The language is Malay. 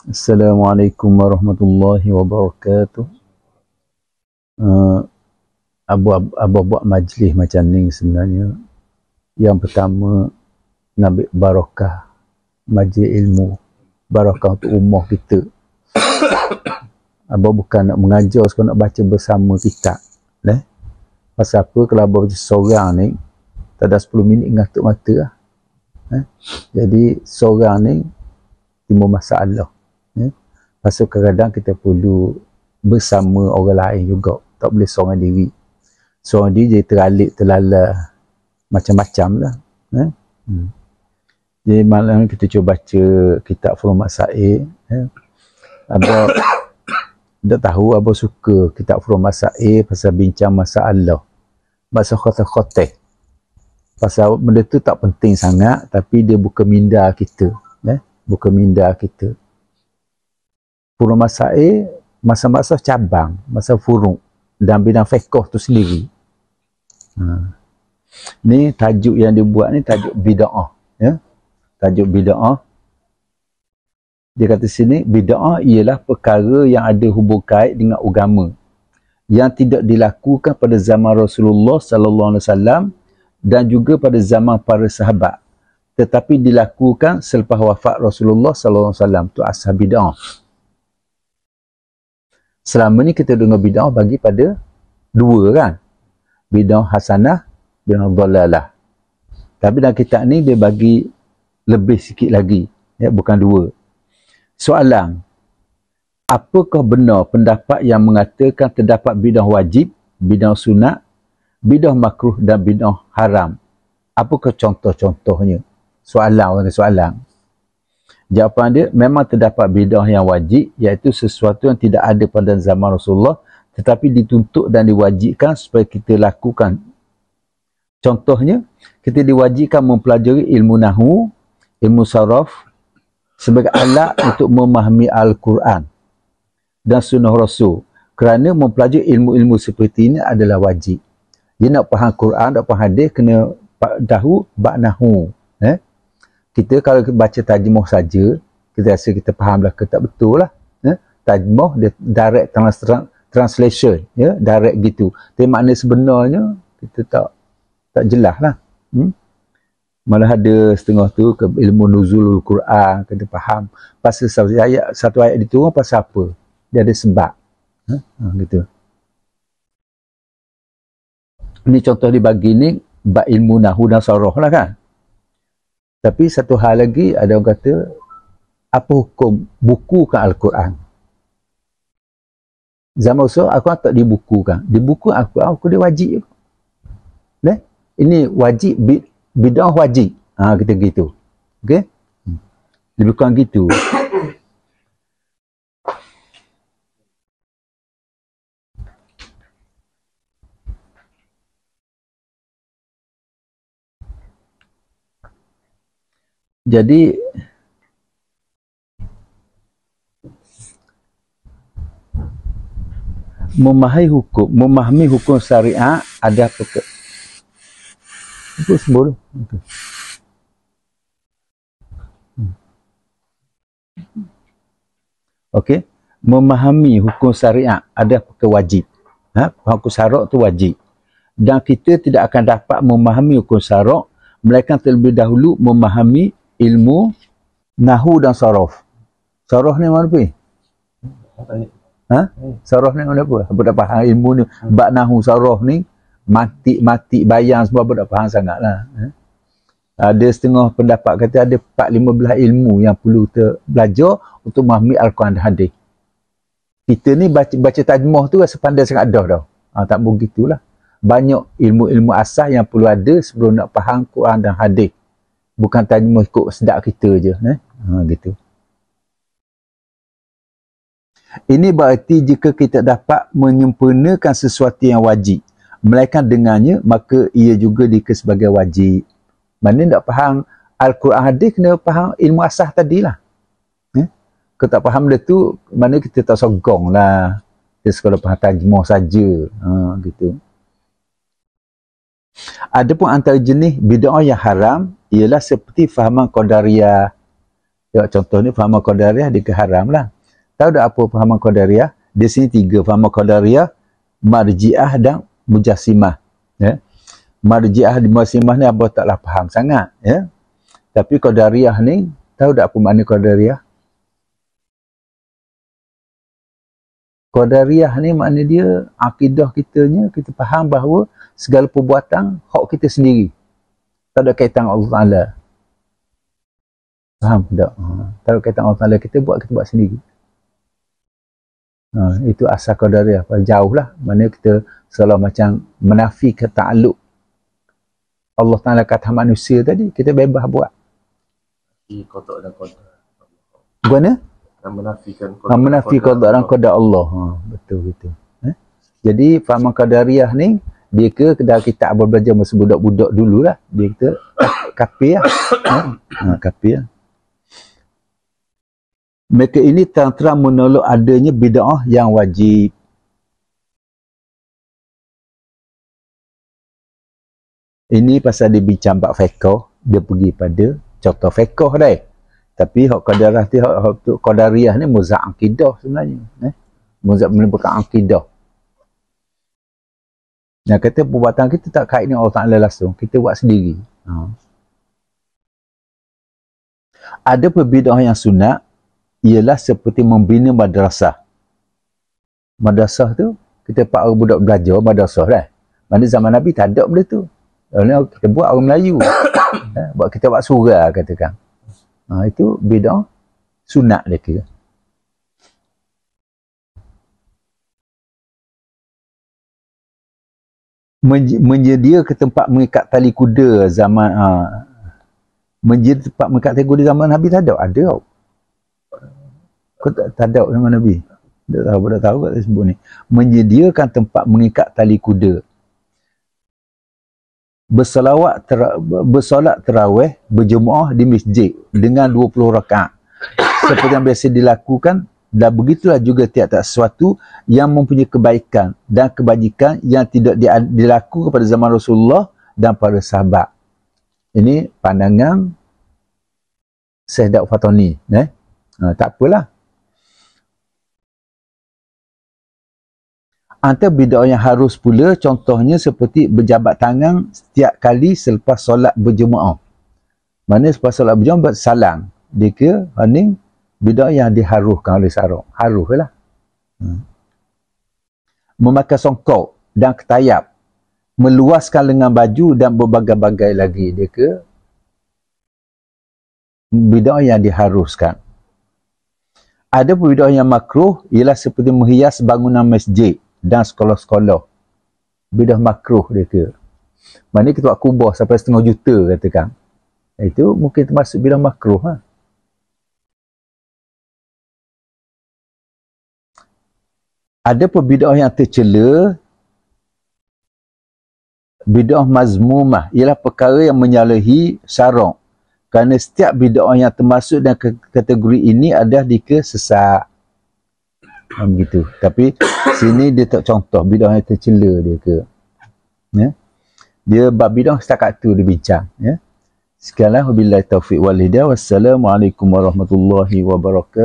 Assalamualaikum warahmatullahi wabarakatuh. Abu buat majlis macam ni sebenarnya. Yang pertama, nak ambil barakah majlis ilmu, barakah untuk ummah kita. Abah bukan nak mengajar, sekarang nak baca bersama kitab. Pasal apa? Kalau abah baca seorang ni, tak ada 10 minit ngatuk mata lah. Jadi seorang ni timbul masalah. Pasal kadang-kadang kita perlu bersama orang lain juga. Tak boleh seorang diri. Seorang diri jadi teralik, terlala, macam-macam lah. Jadi malam kita cuba baca kitab Furu'ul Masail. Abah tak tahu, abah suka kitab Furu'ul Masail pasal bincang masalah. Pasal khoteh-khoteh. Pasal benda tu tak penting sangat, tapi dia bukan minda kita. Bukan minda kita. Furu'ul Masail, masa-masa cabang, masa furu' dan bidang fiqh tu sendiri. Ni tajuk yang dibuat ni tajuk bid'ah. Tajuk bid'ah. Dia kata sini, bid'ah ialah perkara yang ada hubung kait dengan agama, yang tidak dilakukan pada zaman Rasulullah sallallahu alaihi wasallam dan juga pada zaman para sahabat, tetapi dilakukan selepas wafat Rasulullah sallallahu alaihi wasallam. Tu asal bid'ah. Selama ni kita dengar bid'ah bagi pada dua kan. Bid'ah hasanah, bid'ah dhalalah. Tapi dalam kitab ni dia bagi lebih sikit lagi. Bukan dua. Soalan. Apakah benar pendapat yang mengatakan terdapat bid'ah wajib, bid'ah sunat, bid'ah makruh dan bid'ah haram? Apakah contoh-contohnya? Soalan. Jawapan dia, memang terdapat bid'ah yang wajib, iaitu sesuatu yang tidak ada pada zaman Rasulullah, tetapi dituntut dan diwajibkan supaya kita lakukan. Contohnya, kita diwajibkan mempelajari ilmu nahwu, ilmu saraf, sebagai alat untuk memahami Al-Quran dan sunnah Rasul. Kerana mempelajari ilmu-ilmu seperti ini adalah wajib. Dia nak faham Quran, nak faham hadis, kena tahu bab nahwu. Kita kalau baca tajmuh saja, kita rasa kita faham lah, tak betul lah. Tajmuh dia direct translation, direct gitu. Tapi makna sebenarnya kita tak jelas lah. Malah ada setengah tu ke ilmu nuzulul Quran, kita faham pasal satu ayat diturun pasal apa, dia ada sebab. Gitu. Ini contoh dibagi ni bab ilmu nahwu dan saraf lah kan. Tapi satu hal lagi, ada orang kata, apa hukum bukukan Al-Quran? Zaman Rasul, Al-Quran tak dibukukan. Dibukukan Al-Quran, dia wajib. Ini wajib, bid'ah wajib. Kita gitu. Okay? Lebih kurang gitu. Jadi memahami hukum syariat ada apa ke? Itu sebut. Okey, memahami hukum syariat ada apa ke wajib? Hukum syarak tu wajib. Dan kita tidak akan dapat memahami hukum syarak melainkan terlebih dahulu memahami ilmu nahwu dan saraf. Saraf ni mana pergi? Saraf ni mana apa? Apa dah faham ilmu ni? Bab nahwu saraf ni mati bayang semua apa dah faham sangatlah. Ada setengah pendapat kata ada 4-15 ilmu yang perlu kita belajar untuk memahami Al-Quran dan hadis. Kita ni baca tajmuh tu rasa pandai sangat dah tau. Tak begitulah. Banyak ilmu-ilmu asas yang perlu ada sebelum nak faham Quran dan hadis. Bukan tajmuh ikut sedap kita je. Gitu. Ini berarti jika kita dapat menyempurnakan sesuatu yang wajib, melainkan dengannya, maka ia juga dikira sebagai wajib. Mana nak faham Al-Quran hadis, kena faham ilmu asas tadilah. Kalau tak faham dia tu, mana kita tak sogong lah. Kita sekolah faham tajmuh saja. Gitu. Adapun antara jenis bid'ah yang haram ialah seperti fahaman Qadariyah, Tengok contoh ni fahaman Qadariyah dia haram lah. Tahu tak apa fahaman Qadariyah? Di sini 3 fahaman Qadariyah, Marji'ah dan Mujassimah. Ya. Marji'ah dan Mujassimah ni abang taklah faham sangat. Ya. Tapi Qadariyah ni, tahu tak apa makna Qadariyah? Qadariyah ni makna dia akidah kitanya, kita faham bahawa segala perbuatan hak kita sendiri. Tak ada kaitan Allah Ta'ala. Faham tak? Tak ada kaitan Allah Ta'ala, kita buat sendiri. Itu asal Qadariyah. Jauh lah. Mana kita selalu macam menafikan ta'aluk Allah Ta'ala kata manusia tadi, kita bebas buat. Qada dan qadar. Gimana? Menafikan qada dan qadar Allah. Betul. Jadi fahaman Qadariyah ni, dia ke dalam kitab abang belajar masa budak-budak dulu lah. Dia kata kafir lah. Kafir lah. Mereka ini terang-terang menolak adanya bid'ah yang wajib. Ini pasal dia bincang bab fiqh, dia pergi pada contoh fiqh dah. Tapi hak qadariyah ni, hak qadariyah ni muzak akidah sebenarnya. Muzak merupakan akidah. Yang kata perbuatan kita tak kait dengan Allah Ta'ala langsung, kita buat sendiri. Ada perbid'ah yang sunat, ialah seperti membina madrasah. Madrasah tu, kita pak budak belajar madrasah dah. Mana zaman Nabi tak ada benda tu. Kita buat orang Melayu. Buat kita buat surah katakan. Itu bid'ah sunat dia kira. Menyedia ke tempat mengikat tali kuda zaman menyedia tempat mengikat tali kuda zaman Nabi tak ada. Ada. Kau tak ada zaman Nabi. Tak tahu kat sebut ni. Menyediakan tempat mengikat tali kuda. Bersolat tarawih berjemaah di masjid dengan 20 rakaat. Seperti yang biasa dilakukan, dan begitulah juga tiap-tiap sesuatu yang mempunyai kebaikan dan kebajikan yang tidak dilakukan pada zaman Rasulullah dan para sahabat. Ini pandangan Syekh Daud Fatani. Tak apalah. Antara bid'ah yang harus pula, contohnya seperti berjabat tangan setiap kali selepas solat berjemaah. Mana selepas solat berjemaah buat salam. Dia ke ini bid'ah yang diharuhkan oleh syarak. Haruh lah. Memakai songkok dan ketayap. Meluaskan lengan baju dan berbagai-bagai lagi. Dia ke bid'ah yang diharuskan. Ada bid'ah yang makruh ialah seperti menghias bangunan masjid dan sekolah-sekolah. Bid'ah makruh dia ke. Mana kita buat kubah sampai 1,5 juta katakan. Itu mungkin termasuk bid'ah makruh. Ada pun bid'ah yang tercela. Bid'ah mazmumah ialah perkara yang menyalahi syarak. Kerana setiap bid'ah yang termasuk dalam kategori ini adalah sesat. Begitu. Tapi sini dia tak contoh bid'ah yang tercela dia ke. Dia bab bid'ah setakat tu dia bincang. Sekianlah wabillahi taufiq wal hidayah. Wassalamualaikum warahmatullahi wabarakatuh.